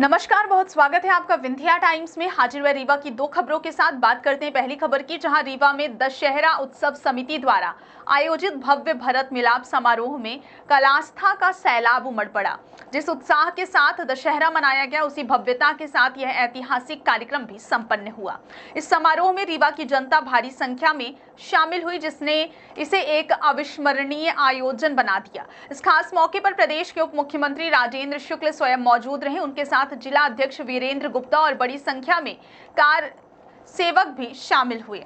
नमस्कार, बहुत स्वागत है आपका विंध्या टाइम्स में। हाजिर हुए रीवा की दो खबरों के साथ बात करते हैं पहली खबर की, जहां रीवा में दशहरा उत्सव समिति द्वारा आयोजित भव्य भरत मिलाप समारोह में कल आस्था का सैलाब उमड़ पड़ा। जिस उत्साह के साथ दशहरा मनाया गया, उसी भव्यता के साथ यह ऐतिहासिक कार्यक्रम भी संपन्न हुआ। इस समारोह में रीवा की जनता भारी संख्या में शामिल हुई, जिसने इसे एक अविस्मरणीय आयोजन बना दिया। इस खास मौके पर प्रदेश के उप मुख्यमंत्री राजेंद्र शुक्ल स्वयं मौजूद रहे। उनके साथ जिला अध्यक्ष वीरेंद्र गुप्ता और बड़ी संख्या में कार सेवक भी शामिल हुए।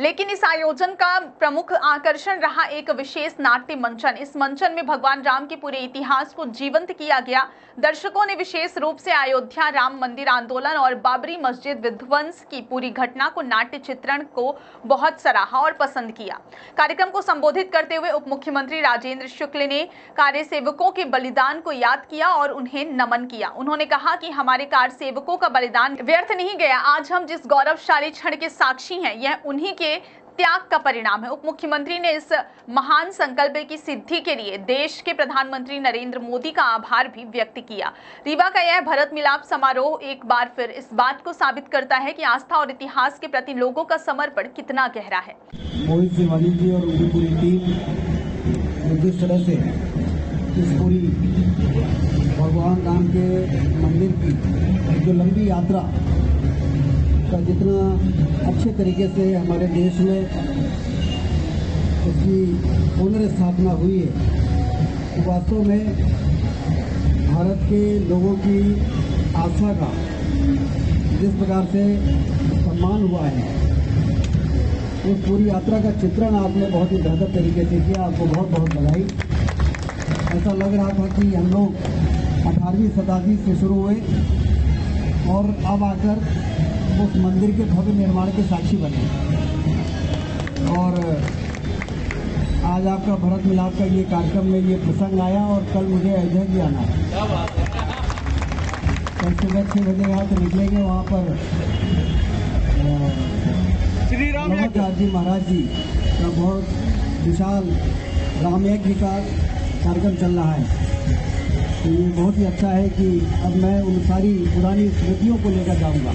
लेकिन इस आयोजन का प्रमुख आकर्षण रहा एक विशेष नाट्य मंचन। इस मंचन में भगवान राम के पूरे इतिहास को जीवंत किया गया। दर्शकों ने विशेष रूप से अयोध्या राम मंदिर आंदोलन और बाबरी मस्जिद विध्वंस की पूरी घटना को नाट्य चित्रण को बहुत सराहा और पसंद किया। कार्यक्रम को संबोधित करते हुए उप मुख्यमंत्री राजेंद्र शुक्ल ने कार्य सेवकों के बलिदान को याद किया और उन्हें नमन किया। उन्होंने कहा कि हमारे कार्य सेवकों का बलिदान व्यर्थ नहीं गया। आज हम जिस गौरवशाली क्षण के साक्षी हैं, यह उन्हीं के त्याग का परिणाम है। उप मुख्यमंत्री ने इस महान संकल्प की सिद्धि के लिए देश के प्रधानमंत्री नरेंद्र मोदी का आभार भी व्यक्त किया। रीवा का यह भरत मिलाप समारोह एक बार फिर इस बात को साबित करता है कि आस्था और इतिहास के प्रति लोगों का समर्पण कितना गहरा है। मोहित सिवानी जी और उनकी पूरी टीम जिस तरह से इस पूरी भगवान राम के मंदिर की जो लंबी यात्रा का जितना अच्छे तरीके से हमारे देश में इसकी पुनर्स्थापना हुई है, वास्तव में भारत के लोगों की आस्था का जिस प्रकार से सम्मान हुआ है, उस पूरी यात्रा का चित्रण आपने बहुत ही बेहतर तरीके से किया। आपको बहुत बहुत बधाई। ऐसा लग रहा था कि हम लोग 18वीं शताब्दी से शुरू हुए और अब आकर उस मंदिर के भव्य निर्माण के साक्षी बने। और आज आपका भरत मिलाप का ये कार्यक्रम में ये प्रसंग आया और कल मुझे अयोध्या भी आना है। कल सुबह 6 बजे यहाँ से निकलेंगे। वहाँ पर नवाचार्य जी महाराज जी का बहुत विशाल रामयज्ञ का कार्यक्रम चल रहा है। तो ये बहुत ही अच्छा है कि अब मैं उन सारी पुरानी स्मृतियों को लेकर जाऊँगा।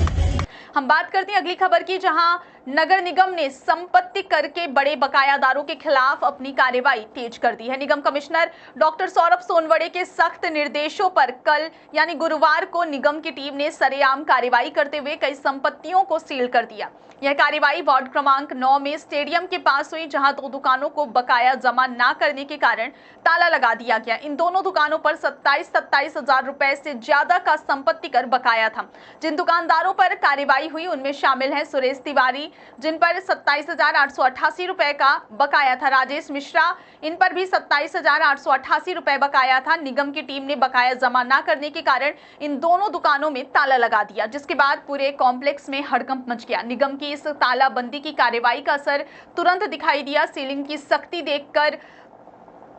हम बात करते हैं अगली खबर की, जहां नगर निगम ने संपत्ति कर के बड़े बकायादारों के खिलाफ अपनी कार्रवाई तेज कर दी है। निगम कमिश्नर डॉक्टर सौरभ सोनवड़े के सख्त निर्देशों पर कल यानी गुरुवार को निगम की टीम ने सरेआम कार्रवाई करते हुए कई संपत्तियों को सील कर दिया। यह कार्रवाई वार्ड क्रमांक 9 में स्टेडियम के पास हुई, जहां दो दुकानों को बकाया जमा न करने के कारण ताला लगा दिया गया। इन दोनों दुकानों पर 27 हजार रुपए से ज्यादा का संपत्ति कर बकाया था। जिन दुकानदारों पर कार्रवाई हुई उनमें शामिल है सुरेश तिवारी, जिन पर 27,888 रुपए का बकाया था, राजेश मिश्रा, इन पर भी 27,888 रुपए बकाया था। निगम की टीम ने बकाया जमा न करने के कारण इन दोनों दुकानों में ताला लगा दिया, जिसके बाद पूरे कॉम्प्लेक्स में हड़कंप मच गया। निगम की इस तालाबंदी की कार्रवाई का असर तुरंत दिखाई दिया। सीलिंग की सख्ती देखकर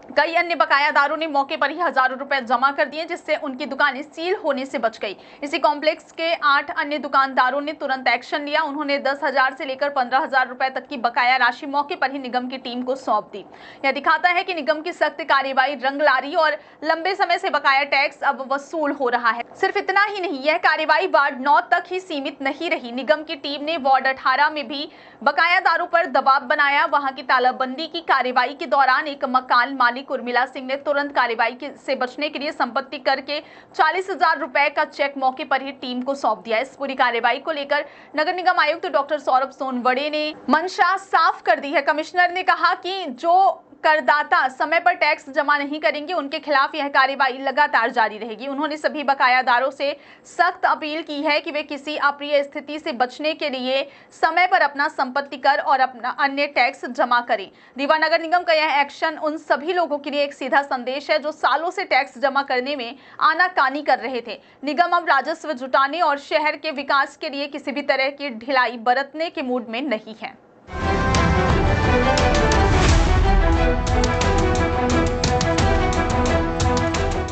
कई अन्य बकायादारों ने मौके पर ही हजारों रुपए जमा कर दिए, जिससे उनकी दुकानें सील होने से बच गई। इसी कॉम्प्लेक्स के 8 अन्य दुकानदारों ने तुरंत एक्शन लिया। उन्होंने 10,000 से लेकर 15,000 रुपए तक की बकाया राशि मौके पर ही निगम की टीम को सौंप दी। यह दिखाता है कि निगम की सख्त कार्रवाई रंग ला रही और लंबे समय से बकाया टैक्स अब वसूल हो रहा है। सिर्फ इतना ही नहीं, यह कार्रवाई वार्ड 9 तक ही सीमित नहीं रही। निगम की टीम ने वार्ड 18 में भी बकायादारों पर दबाव बनाया। वहां की तालाबंदी की कार्रवाई के दौरान एक मकान मालिक उर्मिला सिंह ने तुरंत कार्रवाई से बचने के लिए संपत्ति करके 40,000 रुपए का चेक मौके पर ही टीम को सौंप दिया। इस पूरी कार्रवाई को लेकर नगर निगम आयुक्त डॉक्टर सौरभ सोनवड़े ने मंशा साफ कर दी है। कमिश्नर ने कहा कि जो करदाता समय पर टैक्स जमा नहीं करेंगे, उनके खिलाफ यह कार्रवाई लगातार जारी रहेगी। उन्होंने सभी बकायादारों से सख्त अपील की है कि वे किसी अप्रिय स्थिति से बचने के लिए समय पर अपना संपत्ति कर और अपना अन्य टैक्स जमा करें। रीवा नगर निगम का यह एक्शन उन सभी लोगों के लिए एक सीधा संदेश है जो सालों से टैक्स जमा करने में आनाकानी कर रहे थे। निगम अब राजस्व जुटाने और शहर के विकास के लिए किसी भी तरह की ढिलाई बरतने के मूड में नहीं है।